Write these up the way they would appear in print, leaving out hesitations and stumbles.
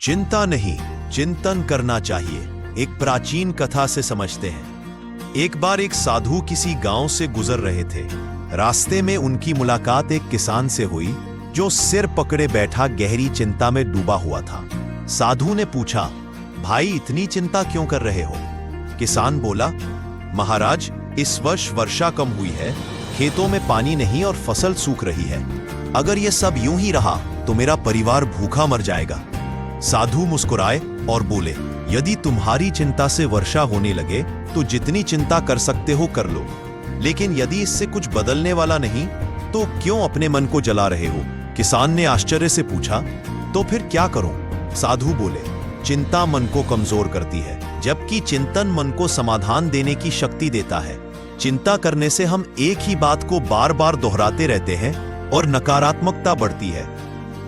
चिंता नहीं, चिंतन करना चाहिए, एक प्राचीन कथा से समझते हैं। एक बार एक साधु किसी गांव से गुजर रहे थे। रास्ते में उनकी मुलाकात एक किसान से हुई जो सिर पकड़े बैठा गहरी चिंता में डूबा हुआ था। साधु ने पूछा, भाई इतनी चिंता क्यों कर रहे हो? किसान बोला, महाराज इस वर्ष वर्षा कम हुई है, खेतों में पानी नहीं और फसल सूख रही है। अगर यह सब यूं ही रहा तो मेरा परिवार भूखा मर जाएगा। साधु मुस्कुराए और बोले, यदि तुम्हारी चिंता से वर्षा होने लगे तो जितनी चिंता कर सकते हो कर लो, लेकिन यदि इससे कुछ बदलने वाला नहीं तो क्यों अपने मन को जला रहे हो? किसान ने आश्चर्य से पूछा, तो फिर क्या करूं? साधु बोले, चिंता मन को कमजोर करती है, जबकि चिंतन मन को समाधान देने की शक्ति देता है। चिंता करने से हम एक ही बात को बार बार दोहराते रहते हैं और नकारात्मकता बढ़ती है,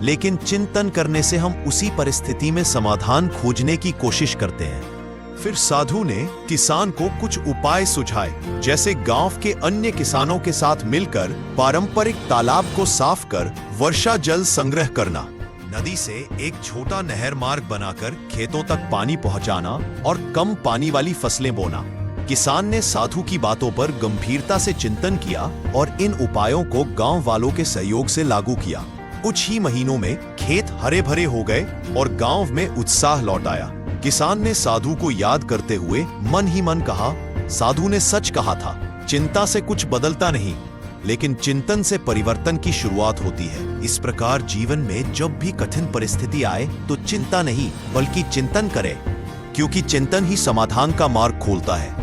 लेकिन चिंतन करने से हम उसी परिस्थिति में समाधान खोजने की कोशिश करते हैं। फिर साधु ने किसान को कुछ उपाय सुझाए, जैसे गांव के अन्य किसानों के साथ मिलकर पारंपरिक तालाब को साफ कर वर्षा जल संग्रह करना, नदी से एक छोटा नहर मार्ग बनाकर खेतों तक पानी पहुंचाना और कम पानी वाली फसलें बोना। किसान ने साधु की बातों पर गंभीरता से चिंतन किया और इन उपायों को गांव वालों के सहयोग से लागू किया। कुछ ही महीनों में खेत हरे भरे हो गए और गांव में उत्साह लौट आया। किसान ने साधु को याद करते हुए मन ही मन कहा, साधु ने सच कहा था, चिंता से कुछ बदलता नहीं, लेकिन चिंतन से परिवर्तन की शुरुआत होती है। इस प्रकार जीवन में जब भी कठिन परिस्थिति आए तो चिंता नहीं बल्कि चिंतन करें, क्योंकि चिंतन ही समाधान का मार्ग खोलता है।